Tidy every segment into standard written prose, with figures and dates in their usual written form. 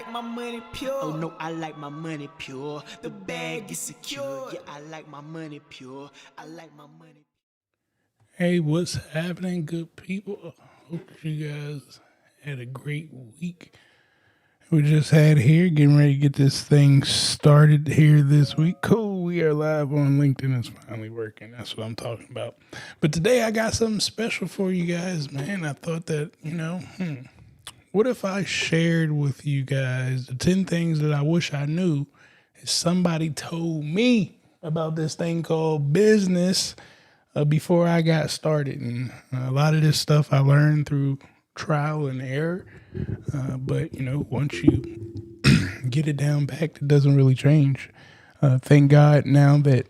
like my money pure. Oh no, I like my money pure. The bag is secure. Yeah, I like my money pure. I like my money. Hey, what's happening, good people? Hope you guys had a great week. We just had here, getting ready to get this thing started here this week. Cool, we are live on LinkedIn. It's finally working. That's what I'm talking about. But today I got something special for you guys, man. I thought that, what if I shared with you guys the 10 things that I wish I knew if somebody told me about this thing called business before I got started. And a lot of this stuff I learned through trial and error. But, once you get it down packed, it doesn't really change. Thank God now that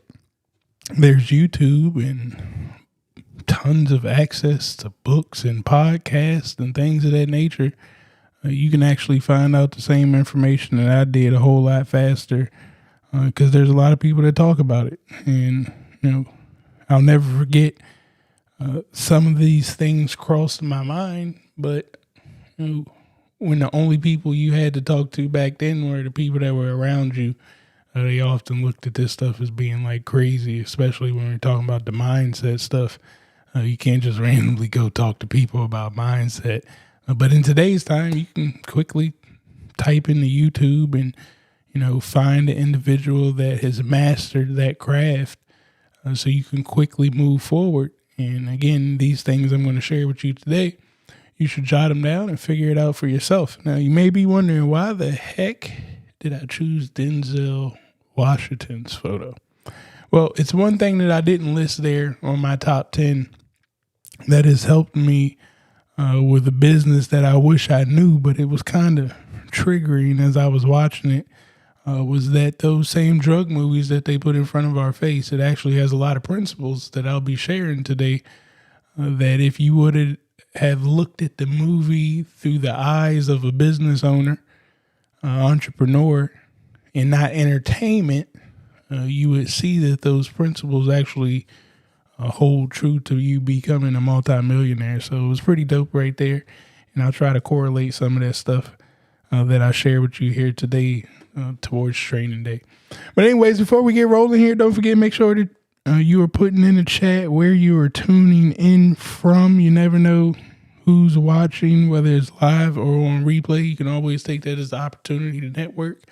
there's YouTube and tons of access to books and podcasts and things of that nature. You can actually find out the same information that I did a whole lot faster because there's a lot of people that talk about it. And, I'll never forget some of these things crossed my mind, but when the only people you had to talk to back then were the people that were around you, they often looked at this stuff as being like crazy, especially when we're talking about the mindset stuff. You can't just randomly go talk to people about mindset. But in today's time, you can quickly type into YouTube and, find an individual that has mastered that craft so you can quickly move forward. And again, these things I'm going to share with you today, you should jot them down and figure it out for yourself. Now, you may be wondering, why the heck did I choose Denzel Washington's photo? Well, it's one thing that I didn't list there on my top 10 that has helped me with a business that I wish I knew, but it was kind of triggering as I was watching it, was that those same drug movies that they put in front of our face, it actually has a lot of principles that I'll be sharing today, that if you would have looked at the movie through the eyes of a business owner, entrepreneur, and not entertainment, you would see that those principles actually hold true to you becoming a multimillionaire. So it was pretty dope right there. And I'll try to correlate some of that stuff that I share with you here today towards training day. But anyways, before we get rolling here, don't forget, make sure that you are putting in the chat where you are tuning in from. You never know who's watching, whether it's live or on replay. You can always take that as the opportunity to network.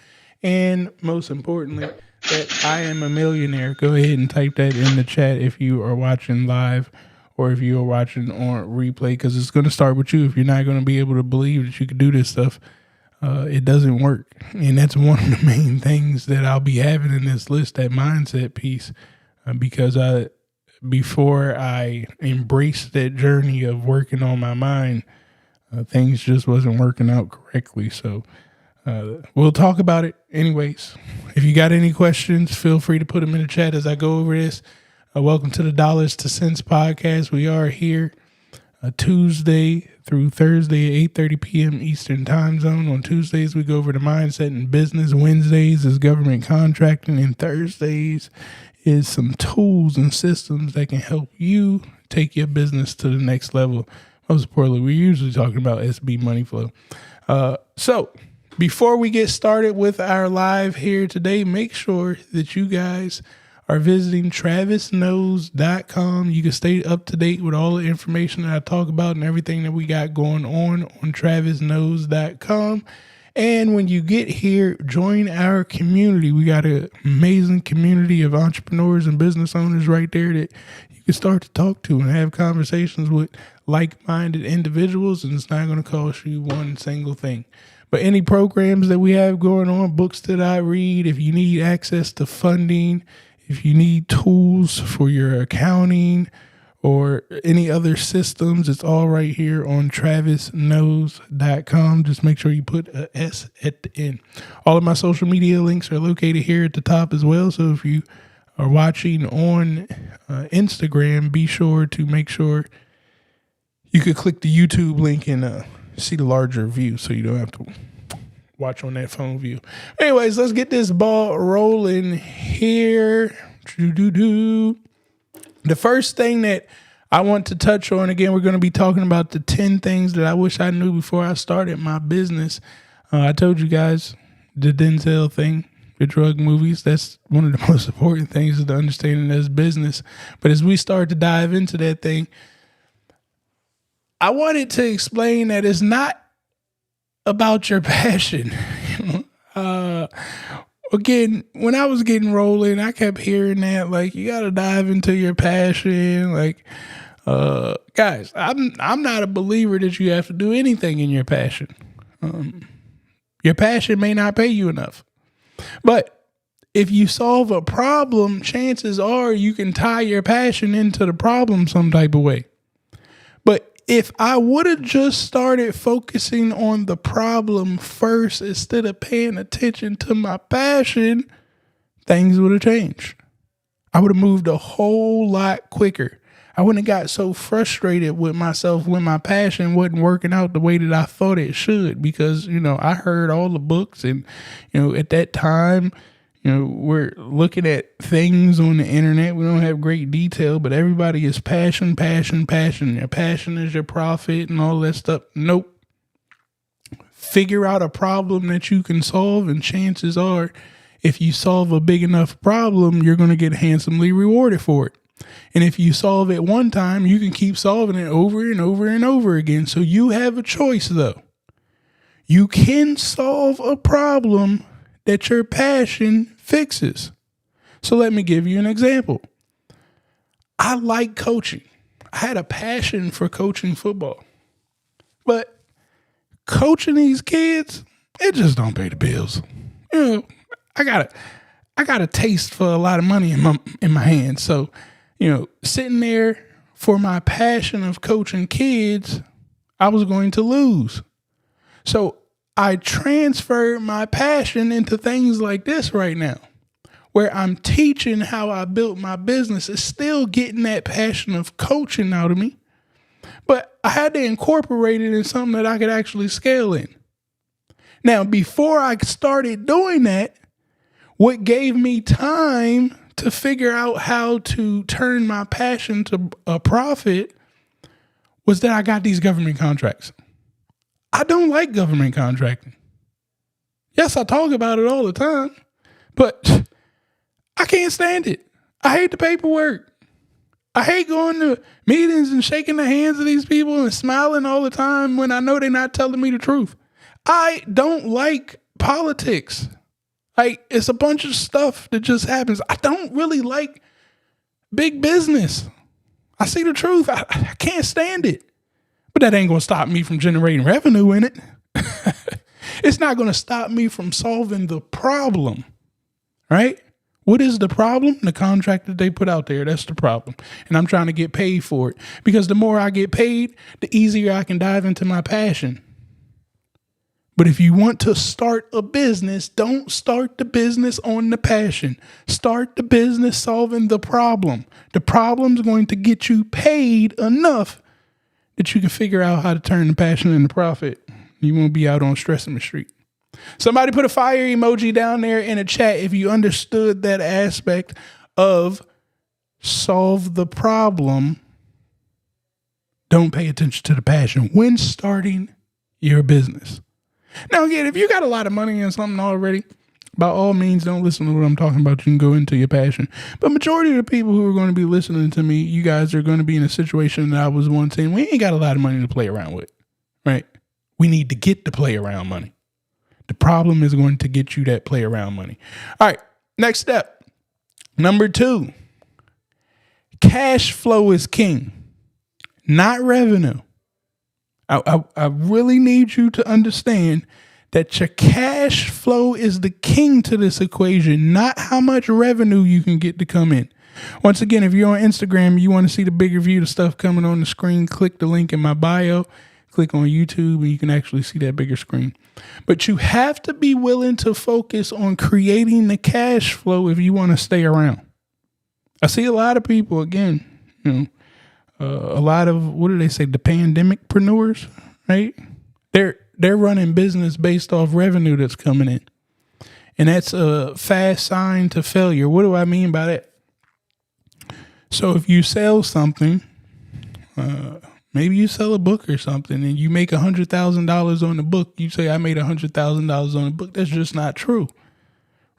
And most importantly, that I am a millionaire. Go ahead and type that in the chat if you are watching live or if you are watching on replay, because it's going to start with you. If you're not going to be able to believe that you can do this stuff, it doesn't work. And that's one of the main things that I'll be having in this list, that mindset piece, because before I embraced that journey of working on my mind, things just wasn't working out correctly. So we'll talk about it anyways. If you got any questions, feel free to put them in the chat as I go over this. Welcome to the Dollars to Cents podcast. We are here Tuesday through Thursday at 8:30 p.m. Eastern time zone. On Tuesdays, we go over the mindset and business. Wednesdays is government contracting. And Thursdays is some tools and systems that can help you take your business to the next level. Most importantly, we're usually talking about SB money flow. So before we get started with our live here today, make sure that you guys are visiting travisknows.com. You can stay up to date with all the information that I talk about and everything that we got going on travisknows.com. And when you get here, join our community. We got an amazing community of entrepreneurs and business owners right there that you can start to talk to and have conversations with like-minded individuals, and it's not going to cost you one single thing. But any programs that we have going on, books that I read, if you need access to funding, if you need tools for your accounting or any other systems, it's all right here on travisknows.com. Just make sure you put an S at the end. All of my social media links are located here at the top as well. So if you are watching on Instagram, be sure to make sure you could click the YouTube link and see the larger view so you don't have to watch on that phone view. Anyways, let's get this ball rolling here. The first thing that I want to touch on, again, we're going to be talking about the 10 things that I wish I knew before I started my business. I told you guys the Denzel thing, the drug movies. That's one of the most important things is to understanding as business. But as we start to dive into that thing, I wanted to explain that it's not about your passion. Again, when I was getting rolling, I kept hearing that, like, you got to dive into your passion. Like, guys, I'm not a believer that you have to do anything in your passion. Your passion may not pay you enough. But if you solve a problem, chances are you can tie your passion into the problem some type of way. But if I would have just started focusing on the problem first instead of paying attention to my passion, things would have changed. I would have moved a whole lot quicker. I wouldn't have got so frustrated with myself when my passion wasn't working out the way that I thought it should, because, I heard all the books and, at that time, we're looking at things on the internet. We don't have great detail, but everybody is passion. Your passion is your profit and all that stuff. Nope. Figure out a problem that you can solve, and chances are, if you solve a big enough problem, you're going to get handsomely rewarded for it. And if you solve it one time, you can keep solving it over and over and over again. So you have a choice, though. You can solve a problem that your passion fixes. So let me give you an example. I like coaching. I had a passion for coaching football. But coaching these kids, it just don't pay the bills. I got a taste for a lot of money in my hands. So, sitting there for my passion of coaching kids, I was going to lose. So I transferred my passion into things like this right now, where I'm teaching how I built my business. It's still getting that passion of coaching out of me, but I had to incorporate it in something that I could actually scale in. Now, before I started doing that, what gave me time to figure out how to turn my passion to a profit was that I got these government contracts. I don't like government contracting. Yes, I talk about it all the time, but I can't stand it. I hate the paperwork. I hate going to meetings and shaking the hands of these people and smiling all the time when I know they're not telling me the truth. I don't like politics. Like, it's a bunch of stuff that just happens. I don't really like big business. I see the truth. I can't stand it. But that ain't going to stop me from generating revenue in it. It's not going to stop me from solving the problem, right? What is the problem? The contract that they put out there, that's the problem. And I'm trying to get paid for it, because the more I get paid, the easier I can dive into my passion. But if you want to start a business, don't start the business on the passion. Start the business solving the problem. The problem's going to get you paid enough that you can figure out how to turn the passion into profit. You won't be out on Stressing the Street. Somebody put a fire emoji down there in a chat if you understood that aspect of solve the problem. Don't pay attention to the passion when starting your business. Now, again, if you got a lot of money in something already, by all means, don't listen to what I'm talking about. You can go into your passion. But majority of the people who are going to be listening to me, you guys are going to be in a situation that I was once in. We ain't got a lot of money to play around with, right? We need to get the play around money. The problem is going to get you that play around money. All right, next step. Number 2, cash flow is king, not revenue. I really need you to understand that your cash flow is the king to this equation, not how much revenue you can get to come in. Once again, if you're on Instagram, you want to see the bigger view of stuff coming on the screen, click the link in my bio, click on YouTube, and you can actually see that bigger screen. But you have to be willing to focus on creating the cash flow if you want to stay around. I see a lot of people, again, a lot of, what do they say, the pandemicpreneurs, right? They're running business based off revenue that's coming in. And that's a fast sign to failure. What do I mean by that? So if you sell something, Maybe you sell a book or something and you make $100,000 on the book. You say, I made $100,000 on the book. That's just not true,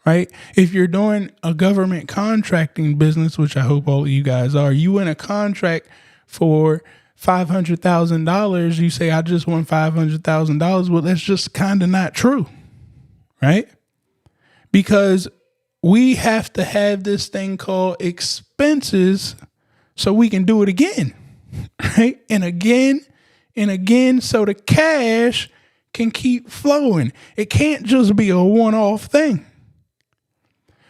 right? If you're doing a government contracting business, which I hope all of you guys are, you win a contract for $500,000. You say, I just won $500,000. Well, that's just kind of not true, right? Because we have to have this thing called expenses so we can do it again, right? And again, so the cash can keep flowing. It can't just be a one-off thing.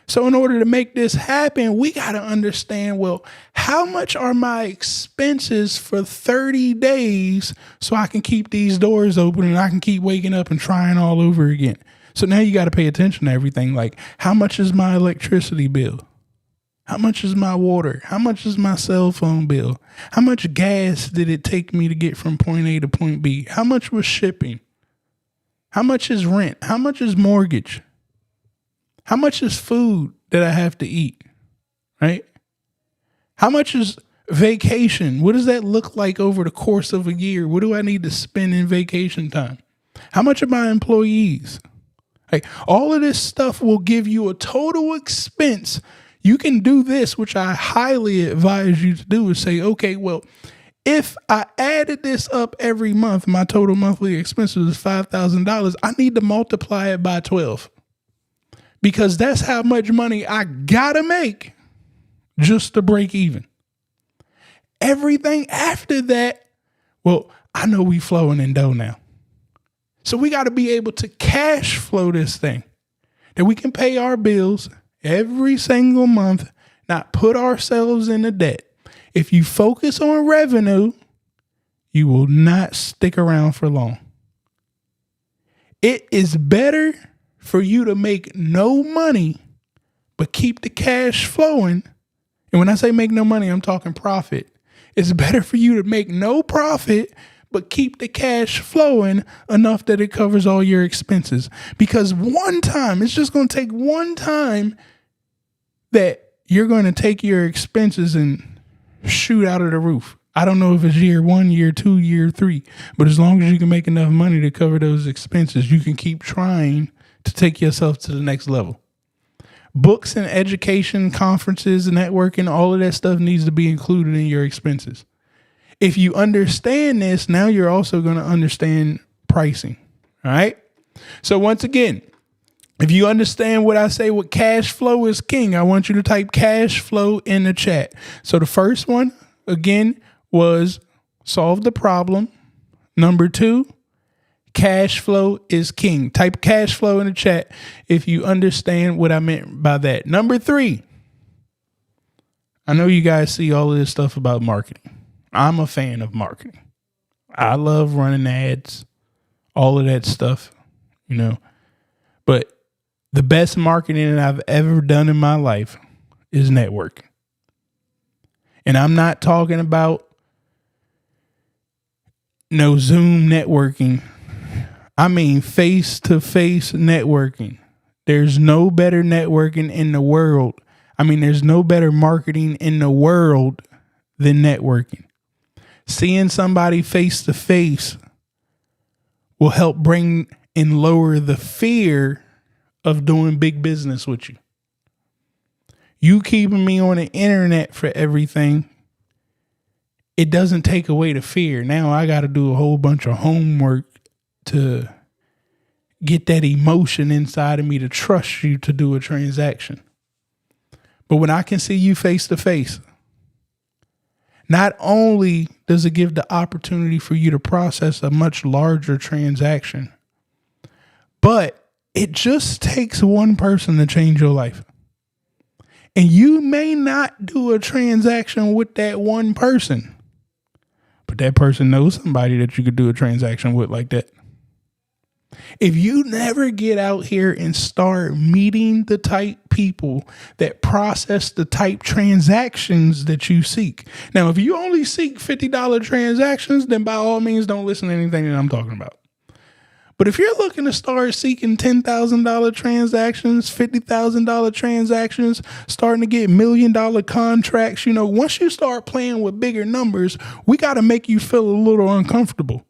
So in order to make this happen, we got to understand, well, how much are my expenses for 30 days so I can keep these doors open and I can keep waking up and trying all over again? So now you got to pay attention to everything. Like, how much is my electricity bill? How much is my water? How much is my cell phone bill? How much gas did it take me to get from point A to point B? How much was shipping? How much is rent? How much is mortgage? How much is food that I have to eat? Right? How much is vacation? What does that look like over the course of a year? What do I need to spend in vacation time? How much are my employees? Like, all of this stuff will give you a total expense. You can do this, which I highly advise you to do, is say, okay, well, if I added this up every month, my total monthly expenses is $5,000. I need to multiply it by 12 because that's how much money I gotta make just to break even. Everything after that, well, I know we flowing in dough now. So we got to be able to cash flow this thing, that we can pay our bills every single month, not put ourselves into debt. If you focus on revenue, you will not stick around for long. It is better for you to make no money, but keep the cash flowing. And when I say make no money, I'm talking profit. It's better for you to make no profit, but keep the cash flowing enough that it covers all your expenses. Because one time, it's just going to take one time that you're going to take your expenses and shoot out of the roof. I don't know if it's year 1, year 2, year 3, but as long as you can make enough money to cover those expenses, you can keep trying to take yourself to the next level. Books and education, conferences, networking, all of that stuff needs to be included in your expenses. If you understand this, now you're also going to understand pricing. All right. So once again, if you understand what I say, what cash flow is king, I want you to type cash flow in the chat. So the first one, again, was solve the problem. Number 2, cash flow is king. Type cash flow in the chat if you understand what I meant by that. Number 3, I know you guys see all of this stuff about marketing. I'm a fan of marketing. I love running ads, all of that stuff, you know. But the best marketing that I've ever done in my life is networking. And I'm not talking about no Zoom networking. I mean face-to-face networking. There's no better networking in the world. I mean, there's no better marketing in the world than networking. Seeing somebody face to face will help bring and lower the fear of doing big business with you. You keeping me on the internet for everything, it doesn't take away the fear. Now I got to do a whole bunch of homework to get that emotion inside of me to trust you to do a transaction. But when I can see you face to face, not only does it give the opportunity for you to process a much larger transaction, but it just takes one person to change your life. And you may not do a transaction with that one person, but that person knows somebody that you could do a transaction with like that. If you never get out here and start meeting the type people that process the type transactions that you seek. Now, if you only seek $50 transactions, then by all means, don't listen to anything that I'm talking about. But if you're looking to start seeking $10,000 transactions, $50,000 transactions, starting to get $1 million contracts, once you start playing with bigger numbers, we got to make you feel a little uncomfortable.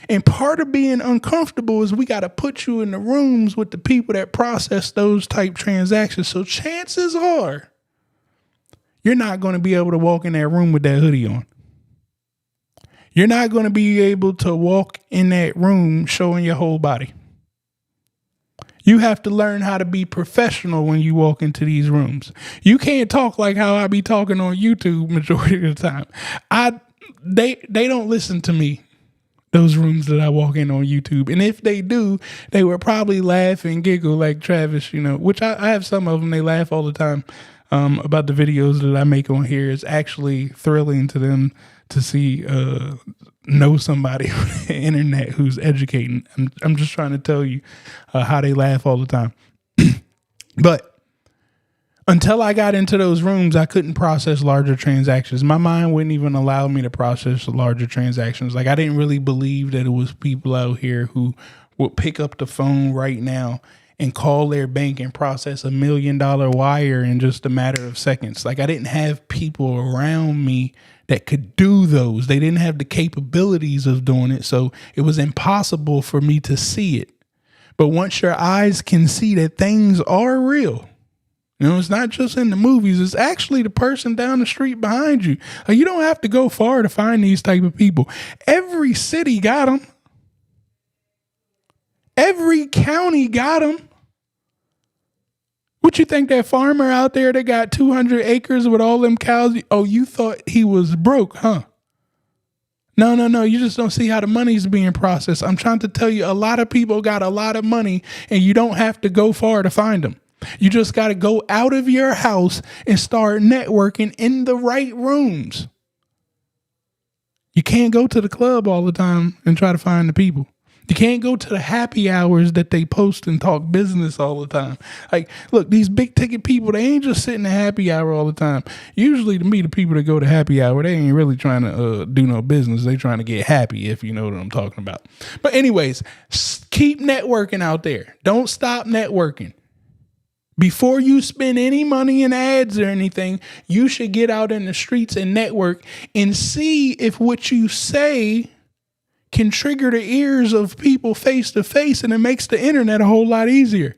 And part of being uncomfortable is we got to put you in the rooms with the people that process those type transactions. So chances are you're not going to be able to walk in that room with that hoodie on. You're not going to be able to walk in that room showing your whole body. You have to learn how to be professional when you walk into these rooms. You can't talk like how I be talking on YouTube majority of the time. They don't listen to me, those rooms that I walk in on YouTube. And if they do, they would probably laugh and giggle like Travis, which I have some of them. They laugh all the time about the videos that I make on here. It's actually thrilling to them to see, know somebody on the internet who's educating. I'm just trying to tell you how they laugh all the time. But until I got into those rooms, I couldn't process larger transactions. My mind wouldn't even allow me to process larger transactions. Like, I didn't really believe that it was people out here who would pick up the phone right now and call their bank and process $1 million wire in just a matter of seconds. Like, I didn't have people around me that could do those. They didn't have the capabilities of doing it. So it was impossible for me to see it. But once your eyes can see that things are real, it's not just in the movies. It's actually the person down the street behind you. You don't have to go far to find these type of people. Every city got them. Every county got them. What you think, that farmer out there that got 200 acres with all them cows? Oh, you thought he was broke, huh? No. You just don't see how the money's being processed. I'm trying to tell you, a lot of people got a lot of money and you don't have to go far to find them. You just got to go out of your house and start networking in the right rooms. You can't go to the club all the time and try to find the people. You can't go to the happy hours that they post and talk business all the time. Like, look, these big ticket people, they ain't just sitting at happy hour all the time. Usually, to me, the people that go to happy hour, they ain't really trying to do no business. They trying to get happy, if you know what I'm talking about. But anyways, keep networking out there. Don't stop networking. Before you spend any money in ads or anything, you should get out in the streets and network and see if what you say can trigger the ears of people face to face, and it makes the internet a whole lot easier.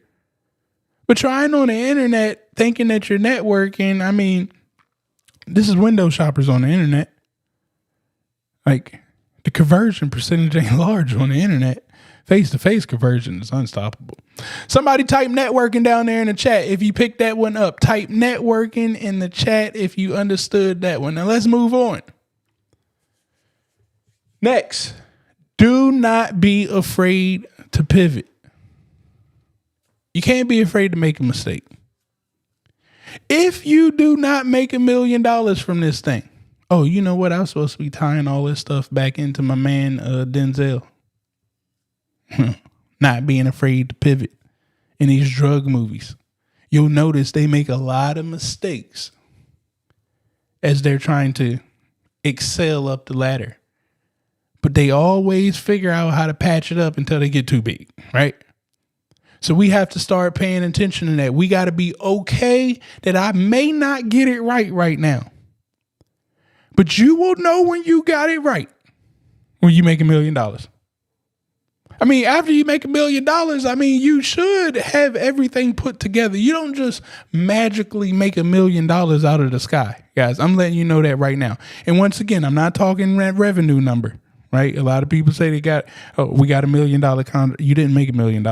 But trying on the internet, thinking that you're networking, this is window shoppers on the internet. Like, the conversion percentage ain't large on the internet. Face-to-face conversion is unstoppable. Somebody type networking down there in the chat if you picked that one up. Type networking in the chat if you understood that one. Now let's move on. Next, do not be afraid to pivot. You can't be afraid to make a mistake. If you do not make $1 million from this thing, oh, you know what? I was supposed to be tying all this stuff back into my man, Denzel. Not being afraid to pivot in these drug movies. You'll notice they make a lot of mistakes as they're trying to excel up the ladder. But they always figure out how to patch it up until they get too big, right? So we have to start paying attention to that. We got to be okay that I may not get it right now. But you will know when you got it right when you make $1 million. After you make $1 million, you should have everything put together. You don't just magically make $1 million out of the sky, guys. I'm letting you know that right now. And once again, I'm not talking that revenue number, right? A lot of people say we got $1 million contract. You didn't make $1 million.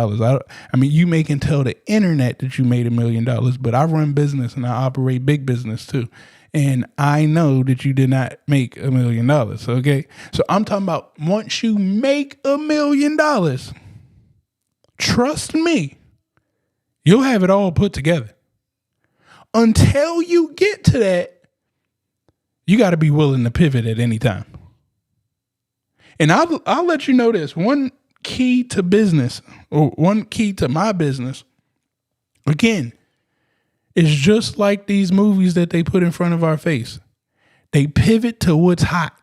You may can tell the internet that you made $1 million, but I run business and I operate big business too. And I know that you did not make $1 million. Okay. So I'm talking about once you make $1 million, trust me, you'll have it all put together. Until you get to that, you got to be willing to pivot at any time. And I'll let you know this. One key to business, or one key to my business, again, it's just like these movies that they put in front of our face. They pivot to what's hot.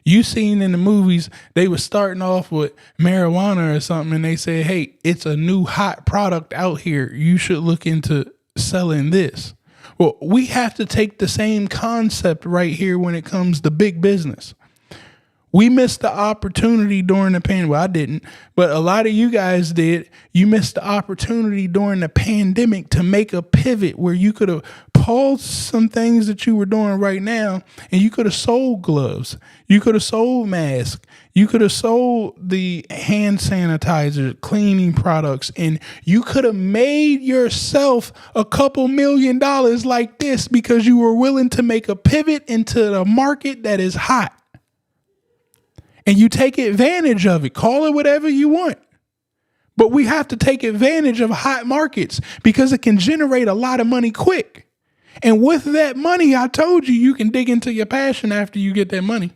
You seen in the movies, they were starting off with marijuana or something, and they say, hey, it's a new hot product out here. You should look into selling this. Well, we have to take the same concept right here when it comes to big business. We missed the opportunity during the pandemic. Well, I didn't, but a lot of you guys did. You missed the opportunity during the pandemic to make a pivot where you could have paused some things that you were doing right now, and you could have sold gloves. You could have sold masks. You could have sold the hand sanitizer, cleaning products, and you could have made yourself a couple $1 million like this because you were willing to make a pivot into the market that is hot. And you take advantage of it. Call it whatever you want. But we have to take advantage of hot markets because it can generate a lot of money quick. And with that money, I told you, you can dig into your passion after you get that money.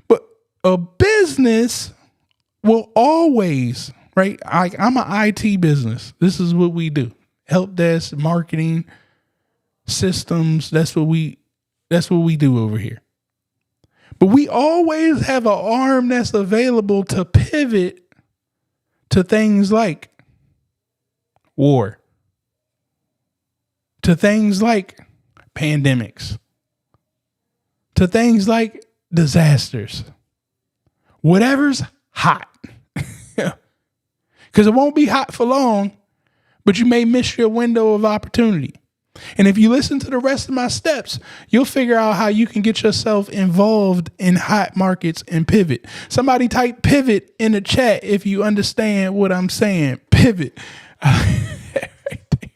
But a business will always, right? I'm an IT business. This is what we do. Help desk, marketing, systems. That's what we do over here. But we always have an arm that's available to pivot to things like war, to things like pandemics, to things like disasters, whatever's hot. Because it won't be hot for long, but you may miss your window of opportunity. And if you listen to the rest of my steps, you'll figure out how you can get yourself involved in hot markets and pivot. Somebody type pivot in the chat if you understand what I'm saying. Pivot. Right there.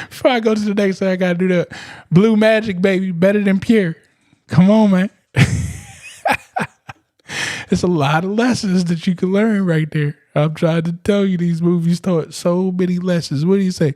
Before I go to the next thing, I got to do that. Blue magic, baby. Better than pure. Come on, man. It's a lot of lessons that you can learn right there. I'm trying to tell you, these movies taught so many lessons. What do you say?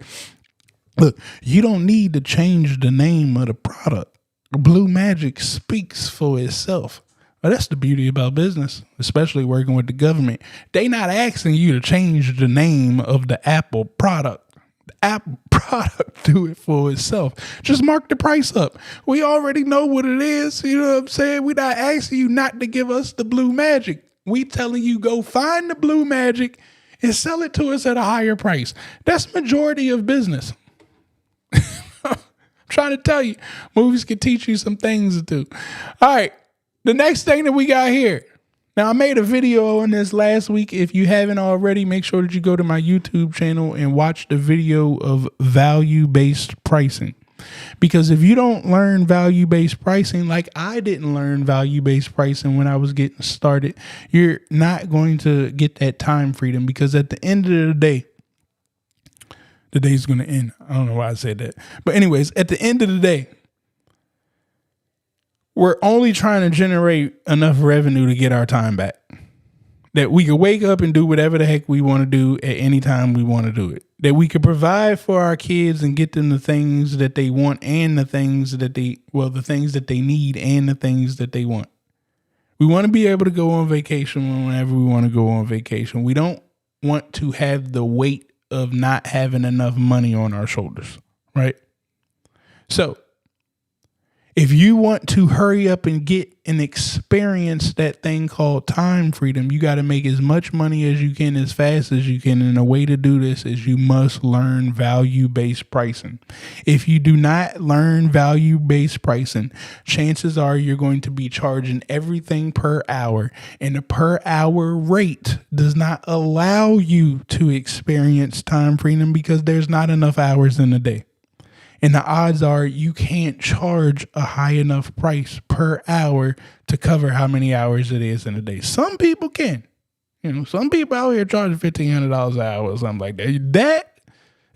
Look, you don't need to change the name of the product. Blue Magic speaks for itself. Well, that's the beauty about business, especially working with the government. They not asking you to change the name of the Apple product. The Apple product do it for itself. Just mark the price up. We already know what it is. You know what I'm saying? We're not asking you not to give us the Blue Magic. We telling you go find the Blue Magic and sell it to us at a higher price. That's majority of business. I'm trying to tell you, movies can teach you some things to do. All right. The next thing that we got here. Now, I made a video on this last week. If you haven't already, make sure that you go to my YouTube channel and watch the video of value-based pricing. Because if you don't learn value-based pricing, like I didn't learn value-based pricing when I was getting started, you're not going to get that time freedom. Because at the end of the day, the day's going to end. I don't know why I said that. But anyways, at the end of the day, we're only trying to generate enough revenue to get our time back. That we could wake up and do whatever the heck we want to do at any time we want to do it. That we could provide for our kids and get them the things that they want and the things that the things that they need and the things that they want. We want to be able to go on vacation whenever we want to go on vacation. We don't want to have the weight of not having enough money on our shoulders, right? So if you want to hurry up and get and experience that thing called time freedom, you got to make as much money as you can as fast as you can. And the way to do this is you must learn value-based pricing. If you do not learn value-based pricing, chances are you're going to be charging everything per hour. And the per hour rate does not allow you to experience time freedom because there's not enough hours in the day. And the odds are you can't charge a high enough price per hour to cover how many hours it is in a day. Some people can. You know, some people out here charging $1,500 an hour or something like that. That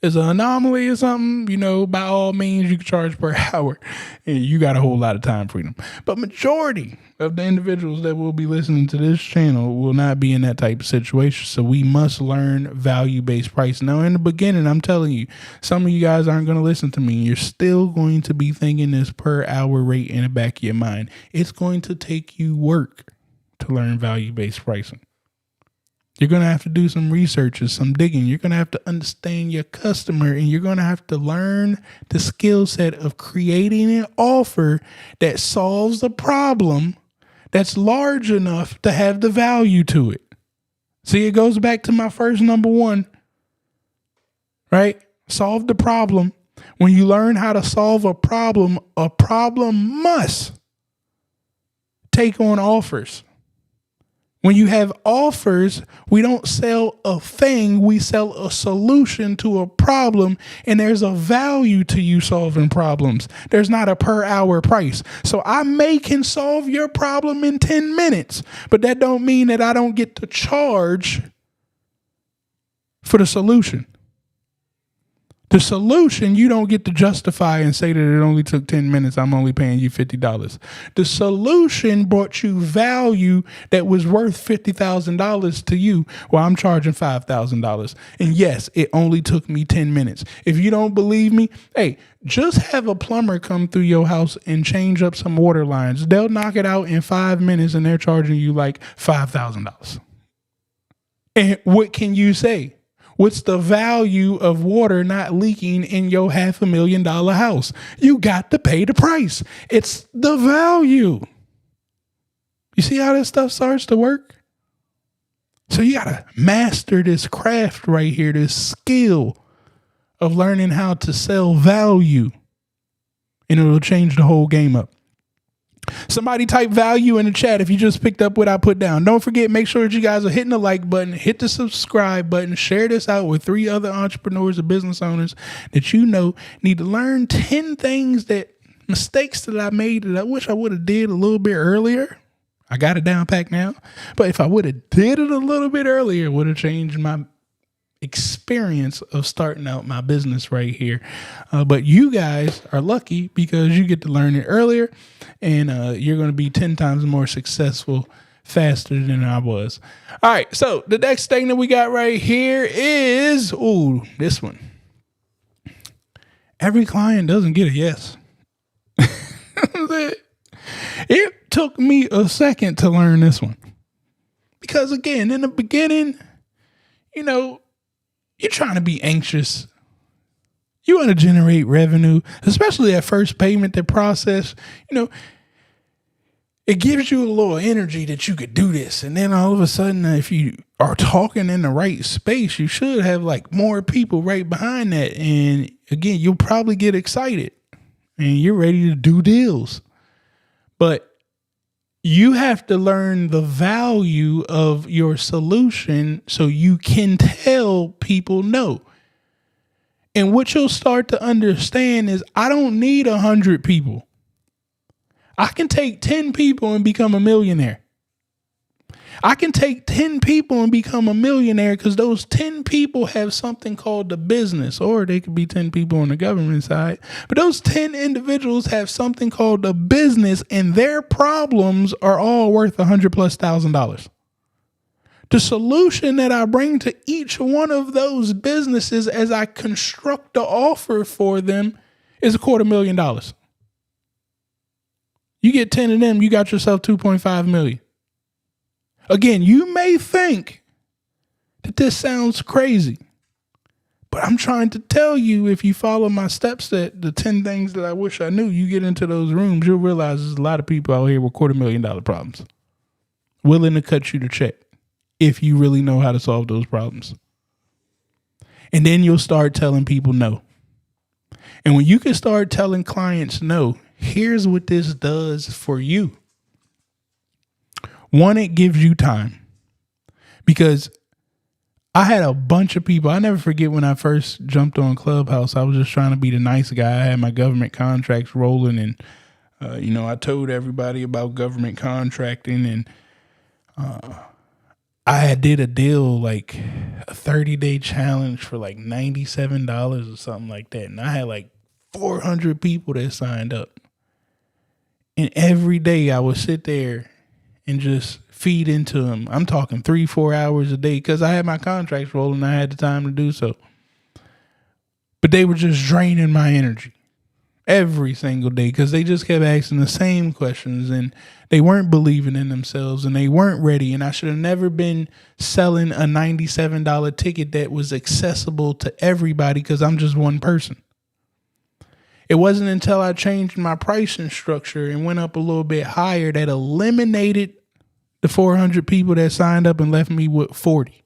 is an anomaly or something. You know, by all means, you can charge per hour and you got a whole lot of time freedom. But majority of the individuals that will be listening to this channel will not be in that type of situation. So we must learn value-based pricing. Now, in the beginning, I'm telling you, some of you guys aren't going to listen to me. You're still going to be thinking this per hour rate in the back of your mind. It's going to take you work to learn value-based pricing. You're going to have to do some research and some digging. You're going to have to understand your customer, and you're going to have to learn the skill set of creating an offer that solves a problem that's large enough to have the value to it. See, it goes back to my first number one, right? Solve the problem. When you learn how to solve a problem must take on offers. When you have offers, we don't sell a thing, we sell a solution to a problem, and there's a value to you solving problems. There's not a per hour price. So I can solve your problem in 10 minutes, but that don't mean that I don't get to charge for the solution. The solution, you don't get to justify and say that it only took 10 minutes. I'm only paying you $50. The solution brought you value that was worth $50,000 to you. Well, I'm charging $5,000. And yes, it only took me 10 minutes. If you don't believe me, hey, just have a plumber come through your house and change up some water lines. They'll knock it out in 5 minutes and they're charging you like $5,000. And what can you say? What's the value of water not leaking in your $500,000 house? You got to pay the price. It's the value. You see how this stuff starts to work? So you got to master this craft right here, this skill of learning how to sell value, and it'll change the whole game up. Somebody type value in the chat if you just picked up what I put down. Don't forget, make sure that you guys are hitting the like button, hit the subscribe button, share this out with 3 other entrepreneurs or business owners that you know need to learn 10 things mistakes that I made that I wish I would have did a little bit earlier. I got it down packed now, but if I would have did it a little bit earlier, it would have changed my experience of starting out my business right here. But you guys are lucky because you get to learn it earlier, and you're going to be 10 times more successful faster than I was. All right. So the next thing that we got right here is, this one. Every client doesn't get a yes. It took me a second to learn this one because, again, in the beginning, you're trying to be anxious. You want to generate revenue, especially that first payment that process. It gives you a little energy that you could do this. And then all of a sudden, if you are talking in the right space, you should have like more people right behind that. And again, you'll probably get excited and you're ready to do deals. But you have to learn the value of your solution so you can tell people no. And what you'll start to understand is I don't need 100 people. I can take 10 people and become a millionaire. I can take 10 people and become a millionaire because those 10 people have something called the business, or they could be 10 people on the government side. But those 10 individuals have something called the business, and their problems are all worth $100,000+. The solution that I bring to each one of those businesses as I construct the offer for them is $250,000. You get 10 of them, you got yourself $2.5 million. Again, you may think that this sounds crazy, but I'm trying to tell you, if you follow my steps, that the 10 things that I wish I knew, you get into those rooms, you'll realize there's a lot of people out here with $250,000 problems willing to cut you the check if you really know how to solve those problems. And then you'll start telling people no. And when you can start telling clients no, here's what this does for you. One, it gives you time, because I had a bunch of people. I never forget when I first jumped on Clubhouse, I was just trying to be the nice guy. I had my government contracts rolling, and, I told everybody about government contracting, and I did a deal, like a 30-day challenge for like $97 or something like that. And I had like 400 people that signed up. And every day I would sit there and just feed into them. I'm talking 3-4 hours a day because I had my contracts rolling. I had the time to do so. But they were just draining my energy. every single day because they just kept asking the same questions and they weren't believing in themselves and they weren't ready. And I should have never been selling a $97 ticket that was accessible to everybody because I'm just one person. It wasn't until I changed my pricing structure and went up a little bit higher that eliminated the 400 people that signed up and left me with 40.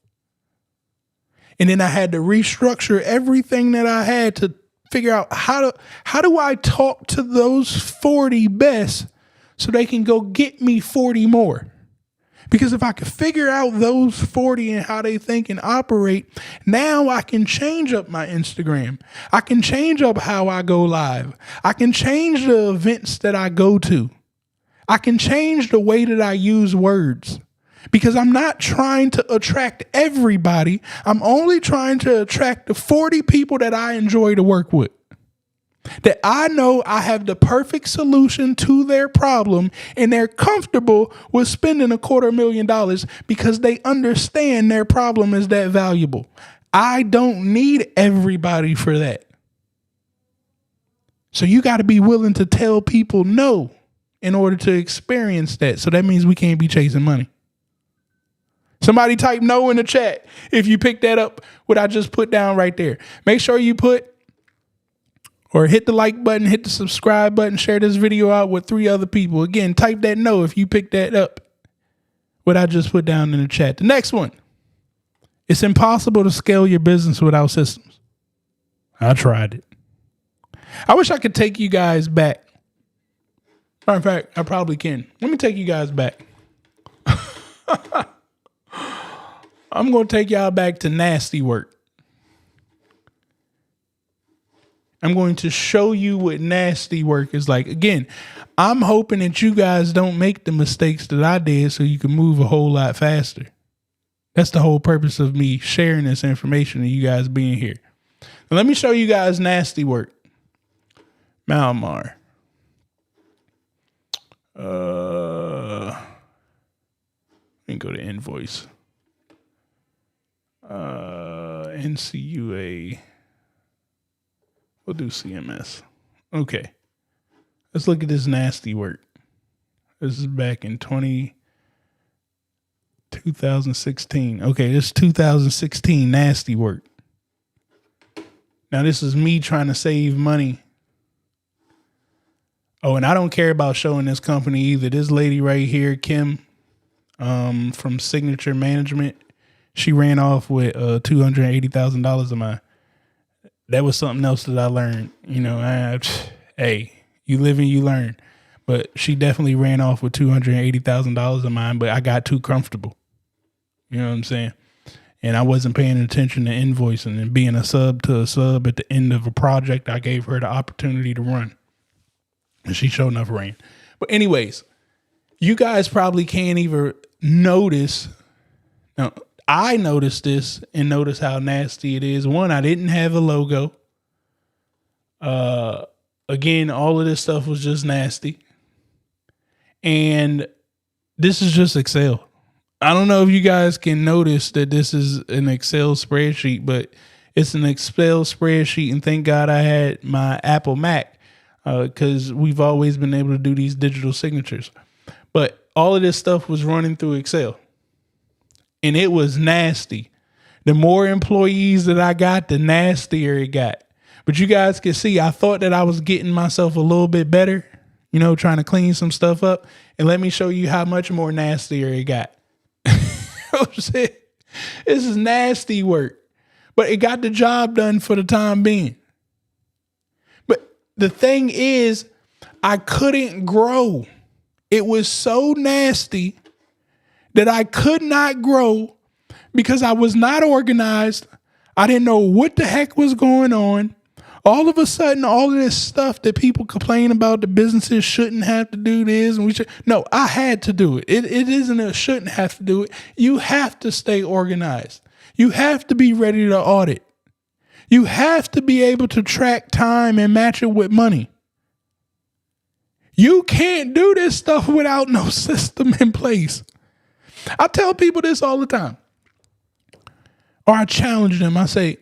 And then I had to restructure everything that I had to figure out how do I talk to those 40 best so they can go get me 40 more. Because if I could figure out those 40 and how they think and operate, now I can change up my Instagram. I can change up how I go live. I can change the events that I go to. I can change the way that I use words. Because I'm not trying to attract everybody. I'm only trying to attract the 40 people that I enjoy to work with. That I know I have the perfect solution to their problem and they're comfortable with spending $250,000 because they understand their problem is that valuable. I don't need everybody for that. So you got to be willing to tell people no in order to experience that. So that means we can't be chasing money. Somebody type no in the chat if you pick that up, what I just put down right there. Make sure you put or hit the like button, hit the subscribe button, share this video out with 3 other people. Again, type that no if you pick that up, what I just put down in the chat. The next one, it's impossible to scale your business without systems. I tried it. I wish I could take you guys back. In fact, I probably can. Let me take you guys back. I'm going to take y'all back to nasty work. I'm going to show you what nasty work is like. Again, I'm hoping that you guys don't make the mistakes that I did so you can move a whole lot faster. That's the whole purpose of me sharing this information and you guys being here. Now, let me show you guys nasty work. Malmar. Let me go to invoice. NCUA. We'll do CMS. Okay. Let's look at this nasty work. This is back in 2016. Okay, this is 2016 nasty work. Now this is me trying to save money. Oh, and I don't care about showing this company either. This lady right here, Kim, from Signature Management, she ran off with $280,000 of mine. That was something else that I learned. You know, hey, you live and you learn. But she definitely ran off with $280,000 of mine, but I got too comfortable. You know what I'm saying? And I wasn't paying attention to invoicing and being a sub to a sub at the end of a project. I gave her the opportunity to run. And she sure enough ran. But anyways, you guys probably can't even notice. Now, I noticed this and notice how nasty it is. One, I didn't have a logo. Again, all of this stuff was just nasty. And this is just Excel. I don't know if you guys can notice that this is an Excel spreadsheet, but it's an Excel spreadsheet. And thank God I had my Apple Mac because we've always been able to do these digital signatures. But all of this stuff was running through Excel. And it was nasty. The more employees that I got, the nastier it got. But you guys can see, I thought that I was getting myself a little bit better, you know, trying to clean some stuff up. And let me show you how much more nastier it got. This is nasty work. But it got the job done for the time being. But the thing is, I couldn't grow. It was so nasty that I could not grow because I was not organized. I didn't know what the heck was going on. All of a sudden, all of this stuff that people complain about, the businesses shouldn't have to do this. And we should. No, I had to do it. It isn't a shouldn't have to do it. You have to stay organized. You have to be ready to audit. You have to be able to track time and match it with money. You can't do this stuff without no system in place. I tell people this all the time. Or I challenge them. I say,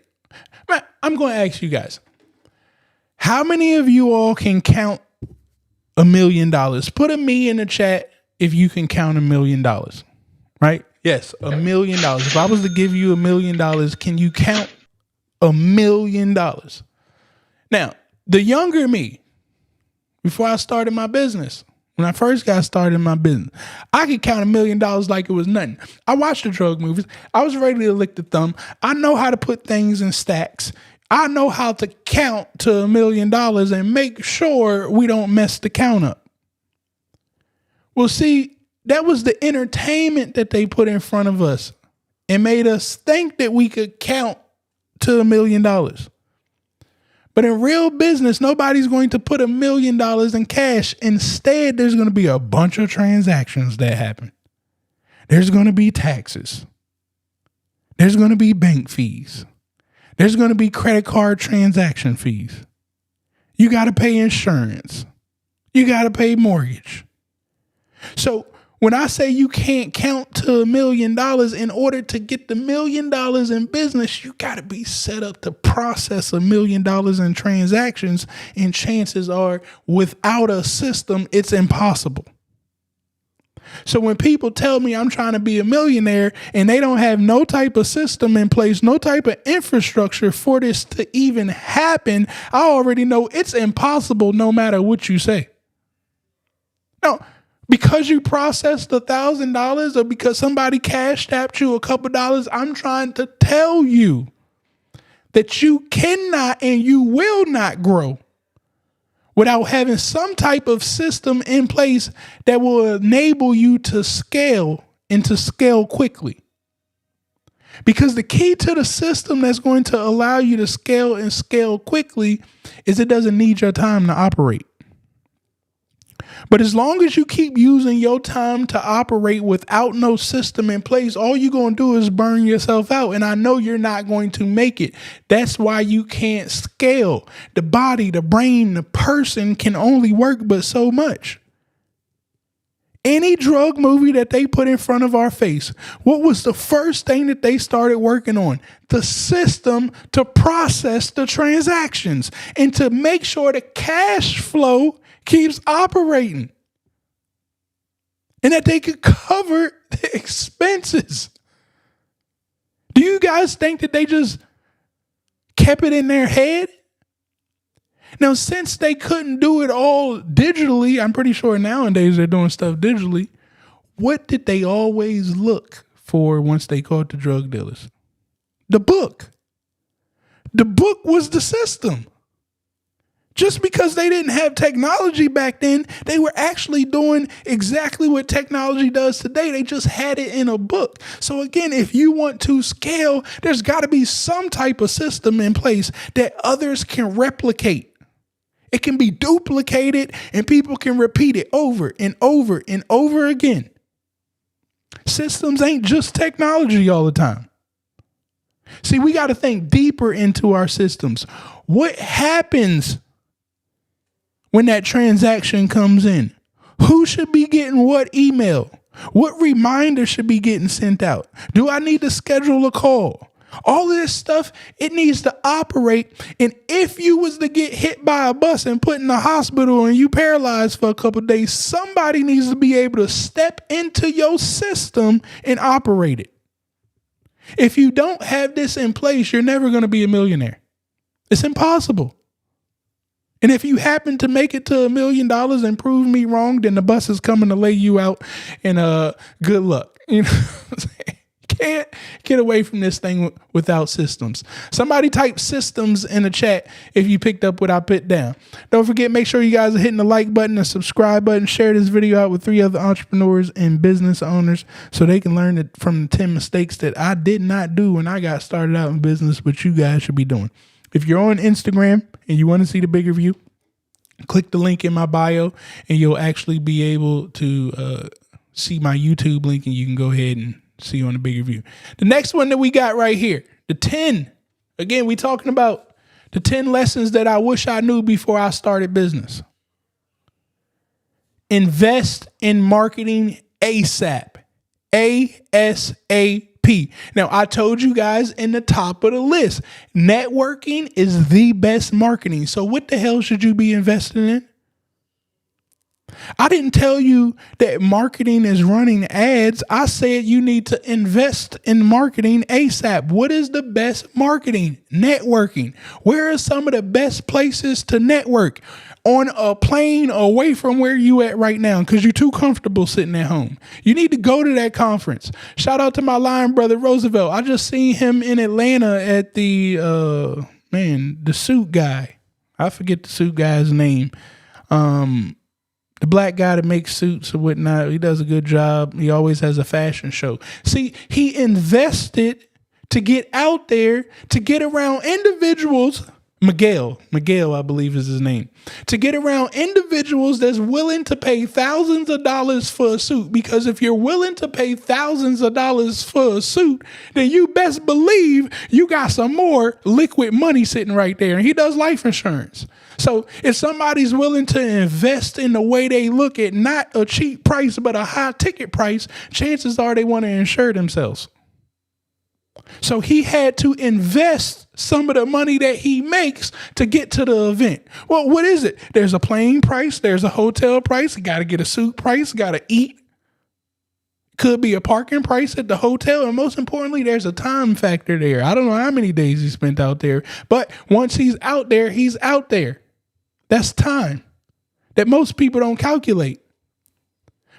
man, I'm going to ask you guys, How many of you all can count $1 million? Put a me in the chat if you can count $1 million, right? Yes, $1 million. If I was to give you $1 million, can you count $1 million? Now, the younger me, before I started my business, when I first got started in my business, I could count $1 million like it was nothing. I watched the drug movies. I was ready to lick the thumb. I know how to put things in stacks. I know how to count to $1 million and make sure we don't mess the count up. Well, see, that was the entertainment that they put in front of us and made us think that we could count to $1 million. But in real business, nobody's going to put $1 million in cash. Instead, there's going to be a bunch of transactions that happen. There's going to be taxes. There's going to be bank fees. There's going to be credit card transaction fees. You got to pay insurance. You got to pay mortgage. So when I say you can't count to $1 million, in order to get the $1 million in business, you got to be set up to process $1 million in transactions. And chances are, without a system, it's impossible. So when people tell me I'm trying to be a millionaire and they don't have no type of system in place, no type of infrastructure for this to even happen, I already know it's impossible no matter what you say. Now, because you processed $1,000 or because somebody cash tapped you a couple dollars, I'm trying to tell you that you cannot and you will not grow without having some type of system in place that will enable you to scale and to scale quickly. Because the key to the system that's going to allow you to scale and scale quickly is it doesn't need your time to operate. But as long as you keep using your time to operate without no system in place, all you're going to do is burn yourself out. And I know you're not going to make it. That's why you can't scale. The body, the brain, the person can only work but so much. Any drug movie that they put in front of our face, what was the first thing that they started working on? The system to process the transactions and to make sure the cash flow keeps operating and that they could cover the expenses. Do you guys think that they just kept it in their head? Now, since they couldn't do it all digitally, I'm pretty sure nowadays they're doing stuff digitally. What did they always look for once they caught the drug dealers? The book. The book was the system. Just because they didn't have technology back then, they were actually doing exactly what technology does today. They just had it in a book. So again, if you want to scale, there's got to be some type of system in place that others can replicate. It can be duplicated and people can repeat it over and over and over again. Systems ain't just technology all the time. See, we got to think deeper into our systems. What happens when that transaction comes in? Who should be getting what email? What reminder should be getting sent out? Do I need to schedule a call? All of this stuff, it needs to operate. And if you was to get hit by a bus and put in the hospital and you paralyzed for a couple of days, somebody needs to be able to step into your system and operate it. If you don't have this in place, you're never going to be a millionaire. It's impossible. And if you happen to make it to $1 million and prove me wrong, then the bus is coming to lay you out, and good luck. You know what I'm saying? You can't get away from this thing without systems. Somebody type systems in the chat if you picked up what I put down. Don't forget, make sure you guys are hitting the like button, the subscribe button, share this video out with 3 other entrepreneurs and business owners so they can learn from the 10 mistakes that I did not do when I got started out in business, but you guys should be doing. If you're on Instagram and you want to see the bigger view, click the link in my bio and you'll actually be able to see my YouTube link, and you can go ahead and see on the bigger view. The next one that we got right here, the 10. Again, we talking about the 10 lessons that I wish I knew before I started business. Invest in marketing ASAP. ASAP. Now, I told you guys in the top of the list, networking is the best marketing. So what the hell should you be investing in? I didn't tell you that marketing is running ads. I said you need to invest in marketing ASAP. What is the best marketing? Networking. Where are some of the best places to network? On a plane away from where you at right now because you're too comfortable sitting at home. You need to go to that conference. Shout out to my lion brother Roosevelt. I just seen him in Atlanta at the the suit guy. I forget the suit guy's name. The black guy that makes suits or whatnot, he does a good job. He always has a fashion show. See, he invested to get out there, to get around individuals. Miguel, I believe is his name. To get around individuals that's willing to pay thousands of dollars for a suit. Because if you're willing to pay thousands of dollars for a suit, then you best believe you got some more liquid money sitting right there. And he does life insurance. So if somebody's willing to invest in the way they look at not a cheap price, but a high ticket price, chances are they want to insure themselves. So he had to invest some of the money that he makes to get to the event. Well, what is it? There's a plane price. There's a hotel price. You got to get a suit price. Got to eat. Could be a parking price at the hotel. And most importantly, there's a time factor there. I don't know how many days he spent out there, but once he's out there, he's out there. That's time that most people don't calculate.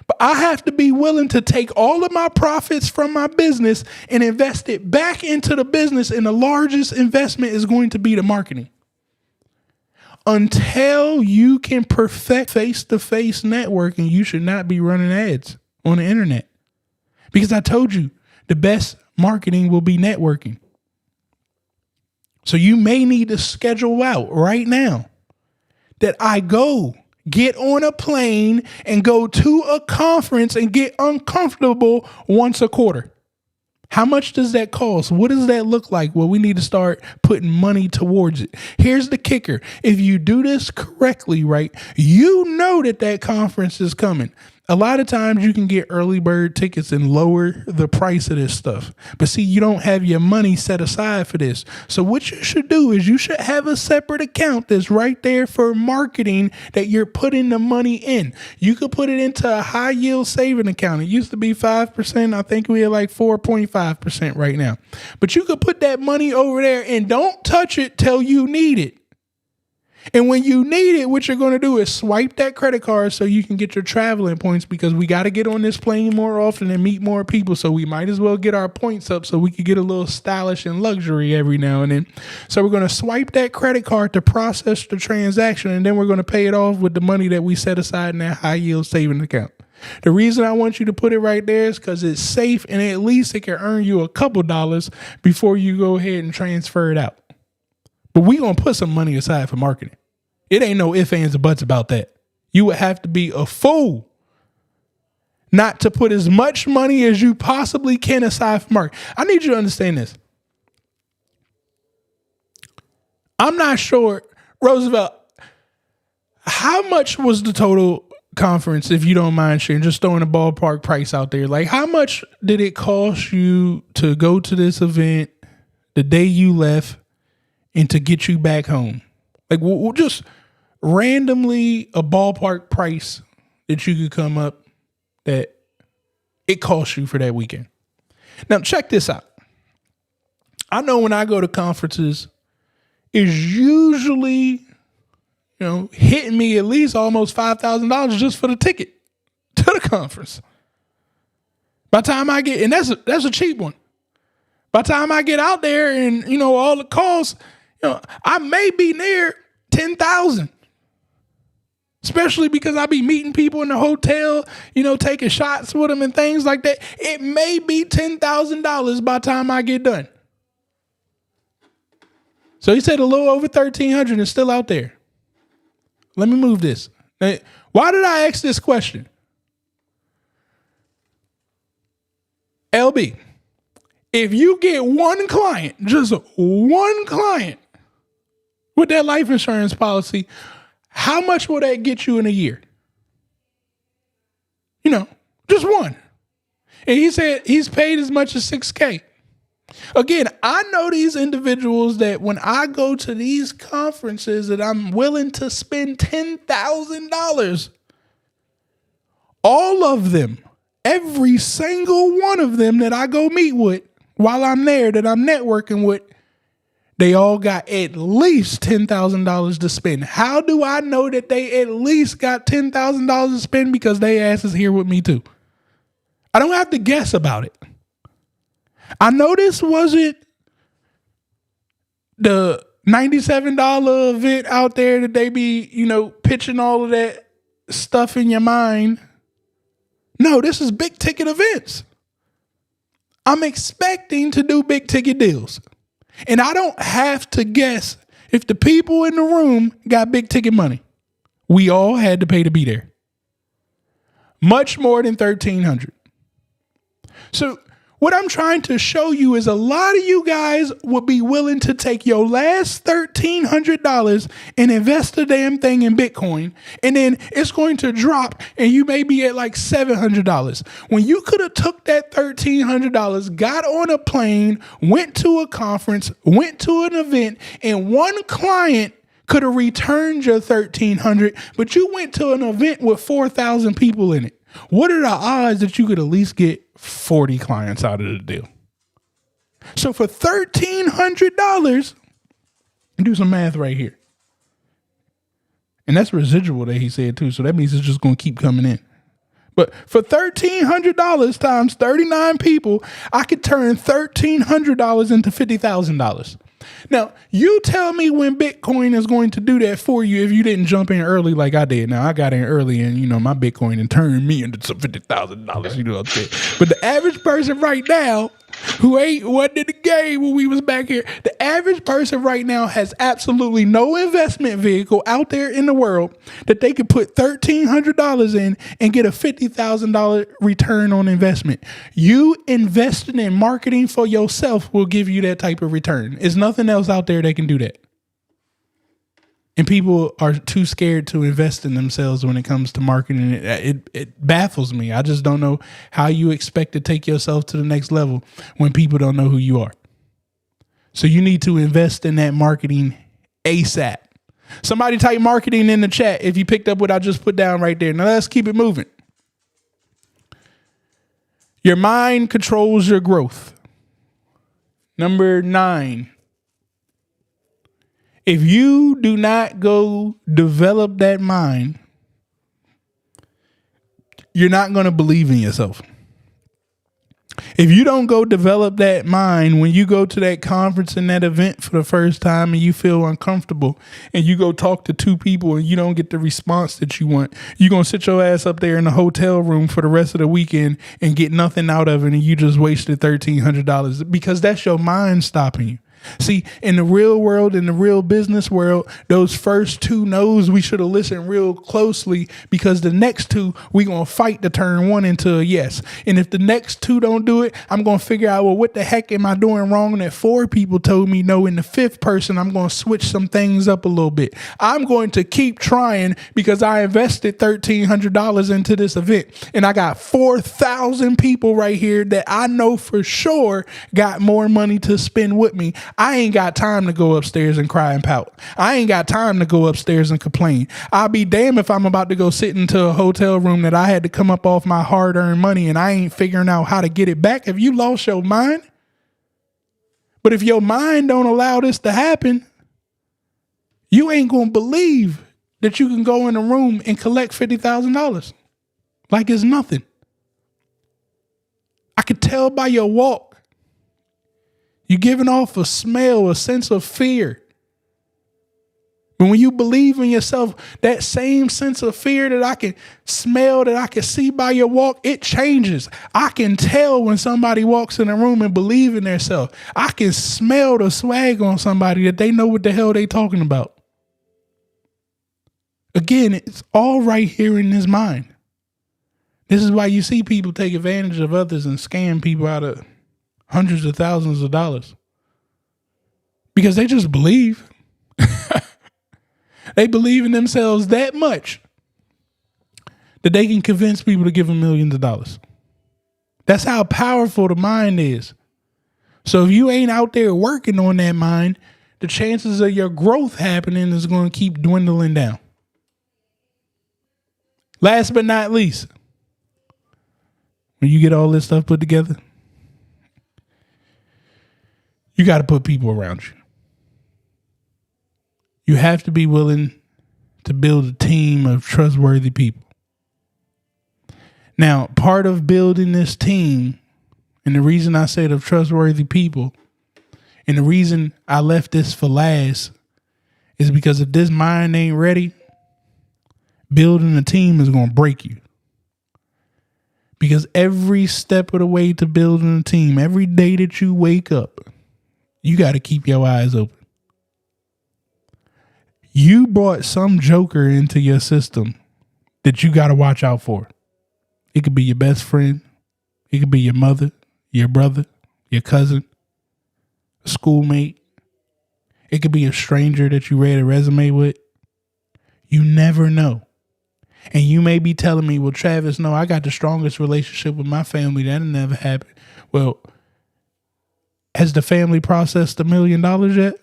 But I have to be willing to take all of my profits from my business and invest it back into the business. And the largest investment is going to be the marketing. Until you can perfect face-to-face networking, you should not be running ads on the internet. Because I told you, the best marketing will be networking. So you may need to schedule out right now that I go get on a plane and go to a conference and get uncomfortable once a quarter. How much does that cost? What does that look like? Well, we need to start putting money towards it. Here's the kicker. If you do this correctly, right, you know that conference is coming. A lot of times you can get early bird tickets and lower the price of this stuff. But see, you don't have your money set aside for this. So what you should do is you should have a separate account that's right there for marketing that you're putting the money in. You could put it into a high yield saving account. It used to be 5%. I think we're like 4.5% right now. But you could put that money over there and don't touch it till you need it. And when you need it, what you're going to do is swipe that credit card so you can get your traveling points, because we got to get on this plane more often and meet more people. So we might as well get our points up so we can get a little stylish and luxury every now and then. So we're going to swipe that credit card to process the transaction, and then we're going to pay it off with the money that we set aside in that high yield savings account. The reason I want you to put it right there is because it's safe, and at least it can earn you a couple dollars before you go ahead and transfer it out. But we're going to put some money aside for marketing. It ain't no ifs, ands, or buts about that. You would have to be a fool not to put as much money as you possibly can aside for marketing. I need you to understand this. I'm not sure, Roosevelt, how much was the total conference, if you don't mind sharing, just throwing a ballpark price out there? Like, how much did it cost you to go to this event the day you left and to get you back home? Like, we'll just randomly a ballpark price that you could come up that it costs you for that weekend. Now, check this out. I know when I go to conferences, it's usually, hitting me at least almost $5,000 just for the ticket to the conference. By the time I get, and that's a cheap one. By the time I get out there and, all the costs, I may be near 10,000, especially because I be meeting people in the hotel, taking shots with them and things like that. It may be $10,000 by the time I get done. So he said a little over 1,300 is still out there. Let me move this. Now, why did I ask this question? LB, if you get one client, just one client with that life insurance policy, how much will that get you in a year? Just one. And he said he's paid as much as $6K. Again, I know these individuals that when I go to these conferences that I'm willing to spend $10,000. All of them, every single one of them that I go meet with while I'm there, that I'm networking with, they all got at least $10,000 to spend. How do I know that they at least got $10,000 to spend? Because they asses here with me too. I don't have to guess about it. I know this wasn't the $97 event out there that they be, pitching all of that stuff in your mind. No, this is big ticket events. I'm expecting to do big ticket deals. And I don't have to guess if the people in the room got big ticket money. We all had to pay to be there. Much more than $1,300. So what I'm trying to show you is a lot of you guys would be willing to take your last $1,300 and invest the damn thing in Bitcoin, and then it's going to drop and you may be at like $700. When you could have took that $1,300, got on a plane, went to a conference, went to an event, and one client could have returned your $1,300, but you went to an event with 4,000 people in it. What are the odds that you could at least get 40 clients out of the deal? So for $1,300, do some math right here. And that's residual that he said too. So that means it's just going to keep coming in. But for $1,300 times 39 people, I could turn $1,300 into $50,000. Now, you tell me when Bitcoin is going to do that for you if you didn't jump in early like I did. Now, I got in early and, my Bitcoin and turned me into some $50,000, you know what I'm saying? But the average person right now who wasn't in the game when we was back here, the average person right now has absolutely no investment vehicle out there in the world that they could put $1,300 in and get a $50,000 return on investment. You investing in marketing for yourself will give you that type of return. There's nothing else out there that can do that. And people are too scared to invest in themselves when it comes to marketing. It baffles me. I just don't know how you expect to take yourself to the next level when people don't know who you are. So you need to invest in that marketing ASAP. Somebody type marketing in the chat if you picked up what I just put down right there. Now let's keep it moving. Your mind controls your growth. Number 9. If you do not go develop that mind, you're not going to believe in yourself. If you don't go develop that mind when you go to that conference and that event for the first time and you feel uncomfortable and you go talk to 2 people and you don't get the response that you want, you're going to sit your ass up there in the hotel room for the rest of the weekend and get nothing out of it, and you just wasted $1,300 because that's your mind stopping you. See, in the real world, in the real business world, those first 2 no's, we should have listened real closely, because the next 2, we going to fight to turn 1 into a yes. And if the next 2 don't do it, I'm going to figure out, well, what the heck am I doing wrong? And that 4 people told me no. In the 5th person, I'm going to switch some things up a little bit. I'm going to keep trying because I invested $1,300 into this event. And I got 4,000 people right here that I know for sure got more money to spend with me. I ain't got time to go upstairs and cry and pout. I ain't got time to go upstairs and complain. I'll be damned if I'm about to go sit into a hotel room that I had to come up off my hard-earned money and I ain't figuring out how to get it back. Have you lost your mind? But if your mind don't allow this to happen, you ain't going to believe that you can go in a room and collect $50,000 like it's nothing. I could tell by your walk. You're giving off a smell, a sense of fear. But when you believe in yourself, that same sense of fear that I can smell, that I can see by your walk, it changes. I can tell when somebody walks in a room and believe in themselves. I can smell the swag on somebody that they know what the hell they talking about. Again, it's all right here in this mind. This is why you see people take advantage of others and scam people out of hundreds of thousands of dollars, because they just believe. They believe in themselves that much that they can convince people to give them millions of dollars. That's how powerful the mind is. So if you ain't out there working on that mind, the chances of your growth happening is going to keep dwindling down. Last but not least, when you get all this stuff put together, you got to put people around you. You have to be willing to build a team of trustworthy people. Now, part of building this team, and the reason I said of trustworthy people, and the reason I left this for last, is because if this mind ain't ready, building a team is going to break you. Because every step of the way to building a team, every day that you wake up, you got to keep your eyes open. You brought some joker into your system that you got to watch out for. It could be your best friend. It could be your mother, your brother, your cousin, a schoolmate. It could be a stranger that you read a resume with. You never know. And you may be telling me, well, Travis, no, I got the strongest relationship with my family. That'll never happen. Well, has the family processed $1 million yet?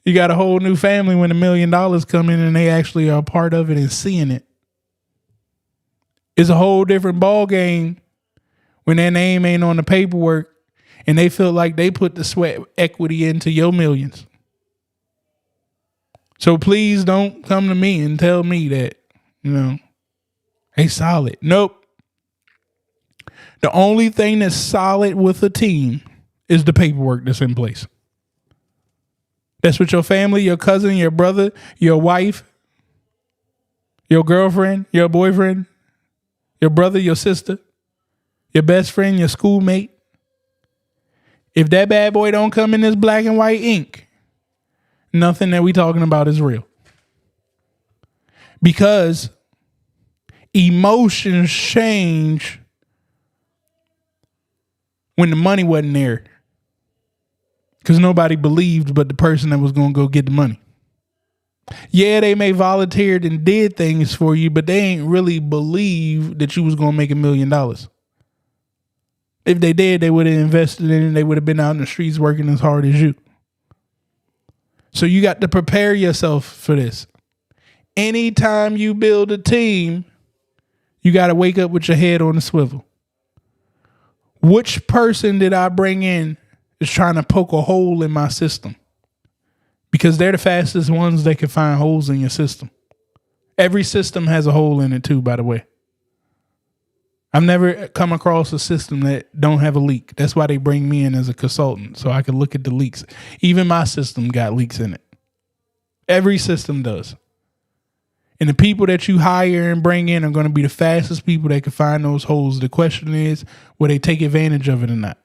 You got a whole new family when $1 million come in and they actually are a part of it and seeing it. It's a whole different ball game when their name ain't on the paperwork and they feel like they put the sweat equity into your millions. So please don't come to me and tell me that, they solid. Nope. The only thing that's solid with a team is the paperwork that's in place. That's what your family, your cousin, your brother, your wife, your girlfriend, your boyfriend, your brother, your sister, your best friend, your schoolmate. If that bad boy don't come in this black and white ink, nothing that we talking about is real. Because emotions change when the money wasn't there. Because nobody believed but the person that was going to go get the money. Yeah, they may volunteered and did things for you, but they ain't really believe that you was going to make $1 million. If they did, they would have invested in it. They would have been out in the streets working as hard as you. So you got to prepare yourself for this. Anytime you build a team, you got to wake up with your head on a swivel. Which person did I bring in is trying to poke a hole in my system? Because they're the fastest ones that can find holes in your system. Every system has a hole in it too, by the way. I've never come across a system that don't have a leak. That's why they bring me in as a consultant, so I can look at the leaks. Even my system got leaks in it. Every system does. And the people that you hire and bring in are going to be the fastest people that can find those holes. The question is, will they take advantage of it or not?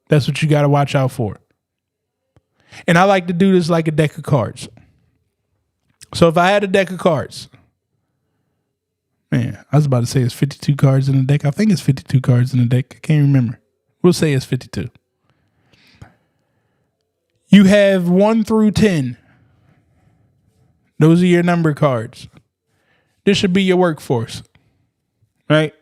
That's what you got to watch out for. And I like to do this like a deck of cards. So if I had a deck of cards, man, I was about to say it's 52 cards in the deck. I think it's 52 cards in the deck. I can't remember. We'll say it's 52. You have 1 through 10. Those are your number cards. This should be your workforce, right?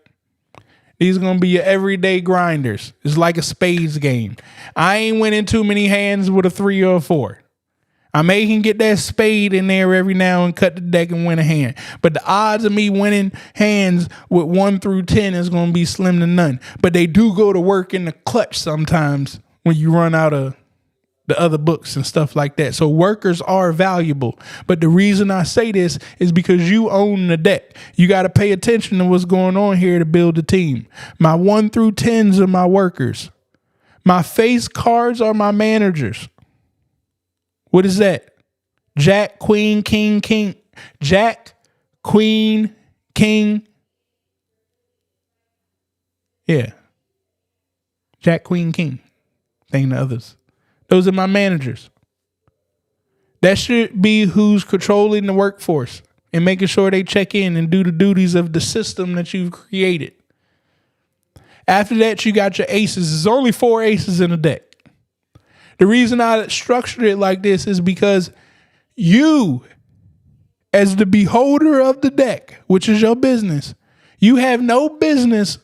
These are going to be your everyday grinders. It's like a spades game. I ain't winning too many hands with a 3 or a 4. I may can get that spade in there every now and cut the deck and win a hand. But the odds of me winning hands with 1 through 10 is going to be slim to none. But they do go to work in the clutch sometimes when you run out of the other books and stuff like that. So workers are valuable. But the reason I say this is because you own the deck. You got to pay attention to what's going on here to build a team. My 1 through 10s are my workers. My face cards are my managers. What is that? Jack, Queen, King, King. Jack, Queen, King. Yeah. Jack, Queen, King. Thinking of others. Those are my managers. That should be who's controlling the workforce and making sure they check in and do the duties of the system that you've created. After that, you got your aces. There's only 4 aces in the deck. The reason I structured it like this is because you, as the beholder of the deck, which is your business, You have no business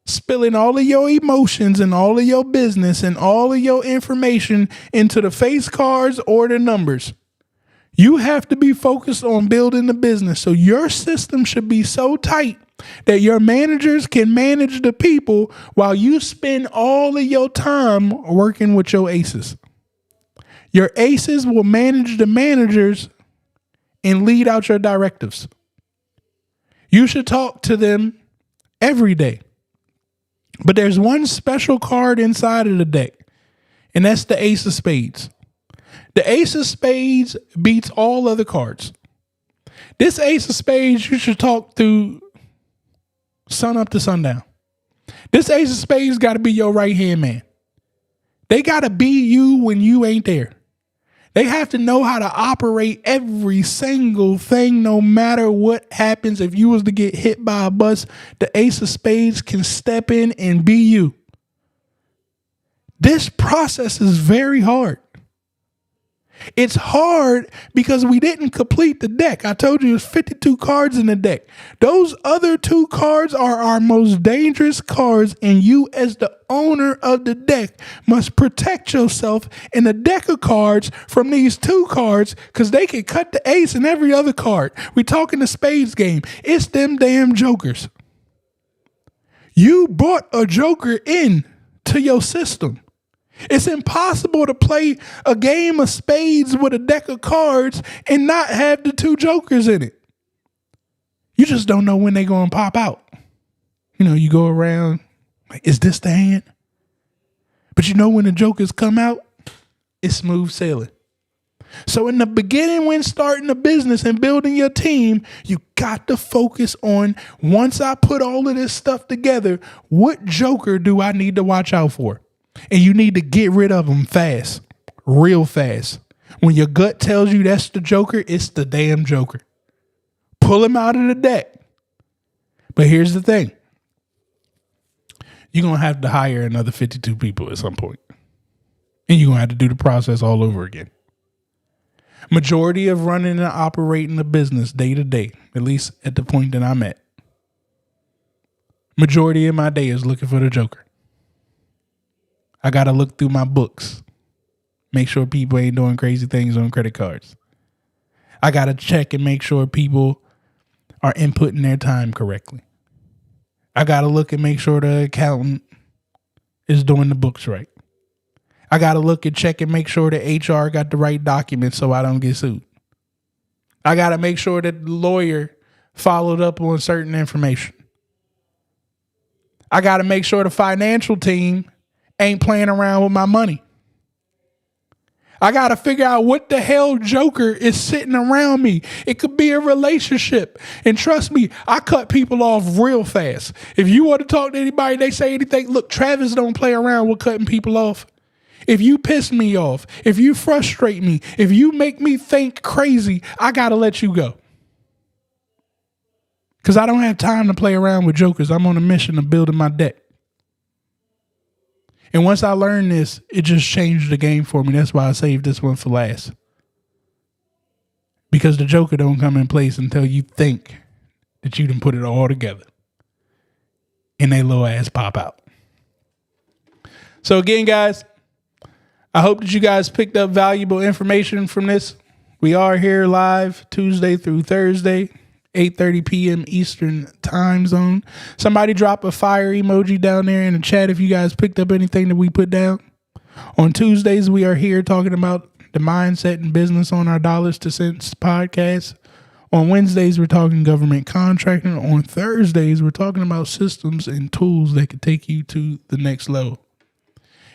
spilling all of your emotions and all of your business and all of your information into the face cards or the numbers. You have to be focused on building the business. So your system should be so tight that your managers can manage the people while you spend all of your time working with your aces. Your aces will manage the managers and lead out your directives. You should talk to them every day. But there's one special card inside of the deck, and that's the Ace of Spades. The Ace of Spades beats all other cards. This Ace of Spades you should talk to sun up to sundown. This Ace of Spades got to be your right-hand man. They got to be you when you ain't there. They have to know how to operate every single thing, no matter what happens. If you was to get hit by a bus, the Ace of Spades can step in and be you. This process is very hard. It's hard because we didn't complete the deck. I told you there's 52 cards in the deck. Those other 2 cards are our most dangerous cards, and you as the owner of the deck must protect yourself in the deck of cards from these 2 cards because they can cut the ace in every other card. We talking the spades game. It's them damn jokers. You brought a joker in to your system. It's impossible to play a game of spades with a deck of cards and not have the 2 jokers in it. You just don't know when they're going to pop out. You know, you go around, like, is this the hand? But you know when the jokers come out, it's smooth sailing. So in the beginning, when starting a business and building your team, you got to focus on, once I put all of this stuff together, what joker do I need to watch out for? And you need to get rid of them fast, real fast. When your gut tells you that's the joker, it's the damn joker. Pull him out of the deck. But here's the thing. You're going to have to hire another 52 people at some point. And you're going to have to do the process all over again. Majority of running and operating a business day to day, at least at the point that I'm at, majority of my day is looking for the joker. I got to look through my books, make sure people ain't doing crazy things on credit cards. I got to check and make sure people are inputting their time correctly. I got to look and make sure the accountant is doing the books right. I got to look and check and make sure the HR got the right documents so I don't get sued. I got to make sure that the lawyer followed up on certain information. I got to make sure the financial team ain't playing around with my money. I got to figure out what the hell joker is sitting around me. It could be a relationship. And trust me, I cut people off real fast. If you want to talk to anybody, they say anything. Look, Travis don't play around with cutting people off. If you piss me off, if you frustrate me, if you make me think crazy, I got to let you go. Because I don't have time to play around with jokers. I'm on a mission of building my deck. And once I learned this, it just changed the game for me. That's why I saved this one for last. Because the joker don't come in place until you think that you done put it all together. And they little ass pop out. So again, guys, I hope that you guys picked up valuable information from this. We are here live Tuesday through Thursday, 8:30 p.m. Eastern time zone. Somebody drop a fire emoji down there in the chat if you guys picked up anything that we put down. On Tuesdays, we are here talking about the mindset and business on our Dollars to Cents podcast. On Wednesdays, we're talking government contracting. On Thursdays, we're talking about systems and tools that could take you to the next level.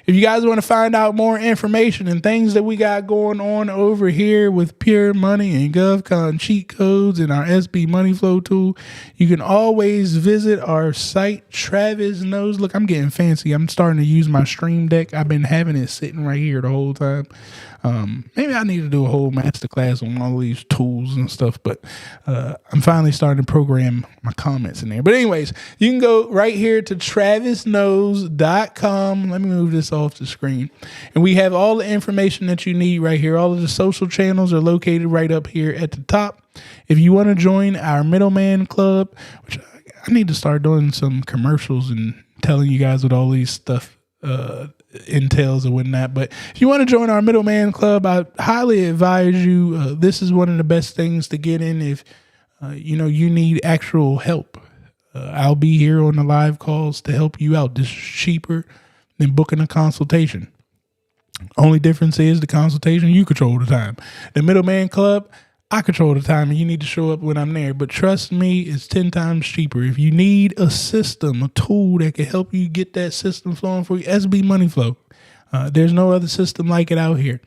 If you guys want to find out more information and things that we got going on over here with Pure Money and GovCon cheat codes and our SB Money Flow tool, you can always visit our site, Travis Knows. Look, I'm getting fancy. I'm starting to use my Stream Deck. I've been having it sitting right here the whole time. Maybe I need to do a whole masterclass on all these tools and stuff, but I'm finally starting to program my comments in there. But anyways, you can go right here to travisknows.com. Let me move this off the screen. And we have all the information that you need right here. All of the social channels are located right up here at the top. If you want to join our middleman club, which I need to start doing some commercials and telling you guys what all these stuff entails and whatnot. But if you want to join our middleman club, I highly advise you. This is one of the best things to get in if you need actual help. I'll be here on the live calls to help you out. This is cheaper than booking a consultation. Only difference is the consultation, you control the time. The middleman club, I control the time, and you need to show up when I'm there. But trust me, it's 10 times cheaper. If you need a system, a tool that can help you get that system flowing for you, SB Money Flow. There's no other system like it out here.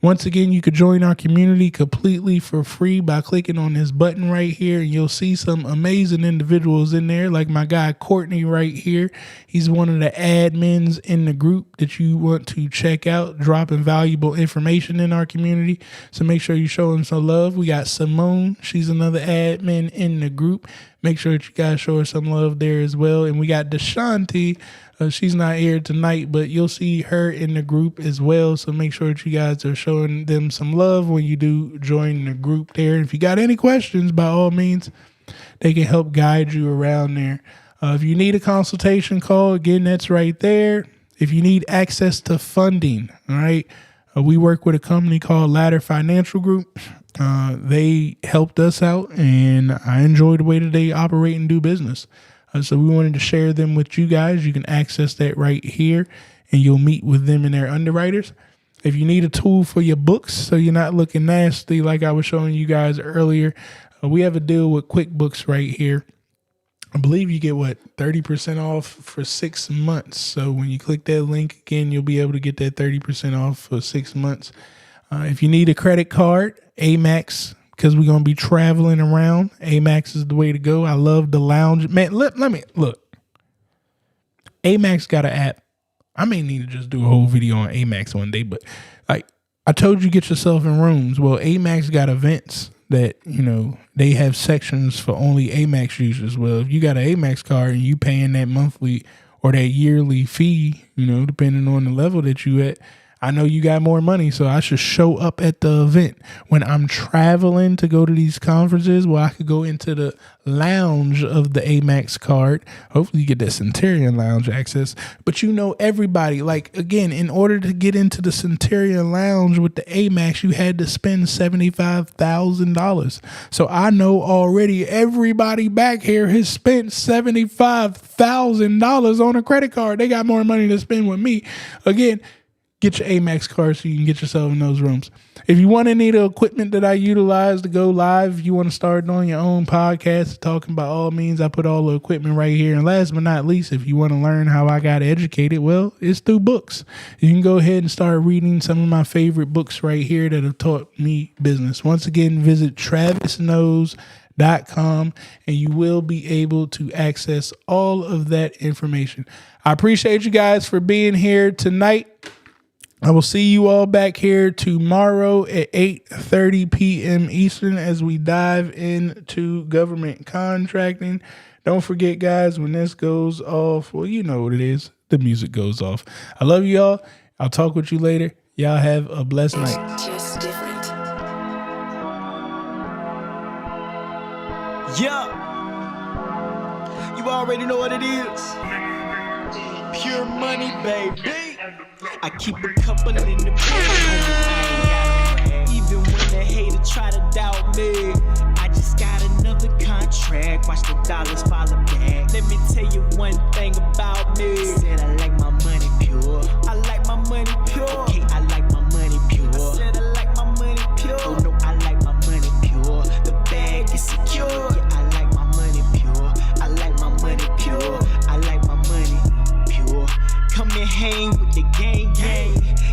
Once again, you could join our community completely for free by clicking on this button right here, and you'll see some amazing individuals in there, like my guy Courtney right here. He's one of the admins in the group that you want to check out, dropping valuable information in our community. So make sure you show him some love. We got Simone. She's another admin in the group. Make sure that you guys show her some love there as well. And we got Deshanti. She's not here tonight, but you'll see her in the group as well. So make sure that you guys are showing them some love when you do join the group there. And if you got any questions, by all means, they can help guide you around there. If you need a consultation call, again, that's right there. If you need access to funding, all right, we work with a company called Ladder Financial Group. They helped us out, and I enjoy the way that they operate and do business. So we wanted to share them with you guys. You can access that right here, and you'll meet with them and their underwriters. If you need a tool for your books so you're not looking nasty like I was showing you guys earlier, we have a deal with QuickBooks right here. I believe you get 30% off for 6 months. So when you click that link again, you'll be able to get that 30% off for 6 months. If you need a credit card, Amex, because we're going to be traveling around, Amex is the way to go. I love the lounge. Man, let me look. Amex got an app. I may need to just do a whole video on Amex one day, but like I told you, get yourself in rooms. Well, Amex got events that, they have sections for only Amex users. Well, if you got an Amex card and you paying that monthly or that yearly fee, depending on the level that you at, I know you got more money, so I should show up at the event. When I'm traveling to go to these conferences, I could go into the lounge of the Amex card. Hopefully you get that Centurion Lounge access. But everybody, again, in order to get into the Centurion Lounge with the Amex, you had to spend $75,000. So I know already everybody back here has spent $75,000 on a credit card. They got more money to spend with me. Again, get your Amex card so you can get yourself in those rooms. If you want any of the equipment that I utilize to go live, if you want to start doing your own podcast, talking by all means, I put all the equipment right here. And last but not least, if you want to learn how I got educated, it's through books. You can go ahead and start reading some of my favorite books right here that have taught me business. Once again, visit travisknows.com and you will be able to access all of that information. I appreciate you guys for being here tonight. I will see you all back here tomorrow at 8:30 p.m. Eastern as we dive into government contracting. Don't forget, guys, when this goes off, you know what it is. The music goes off. I love you all. I'll talk with you later. Y'all have a blessed night. Just different. Yeah. You already know what it is. Pure money, baby. I keep a couple in the bag. Even when the hater try to doubt me, I just got another contract. Watch the dollars follow back. Let me tell you one thing about me. Said I like my money pure. I like my money pure. Okay, I like my money pure. I said I like my money pure. Oh no, I like my money pure. The bag is secure. Yeah, I like my money pure. I like my money pure. I like my money pure. Come and hang with the gang.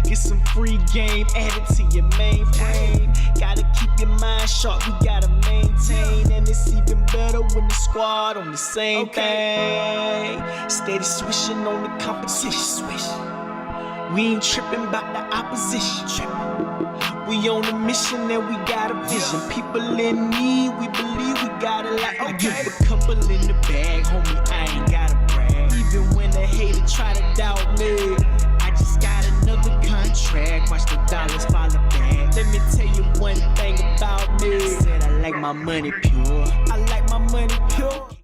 Get some free game added to your mainframe. Gotta keep your mind sharp, we gotta maintain. And it's even better when the squad on the same thing. Steady swishing on the competition. We ain't tripping about the opposition. We on a mission and we got a vision. People in need, we believe we got it like I give a couple in the bag, homie, I ain't gotta brag. Even when the hater try to doubt me, I just got another contract. Watch the dollars follow back. Let me tell you one thing about me. Said I like my money pure. I like my money pure.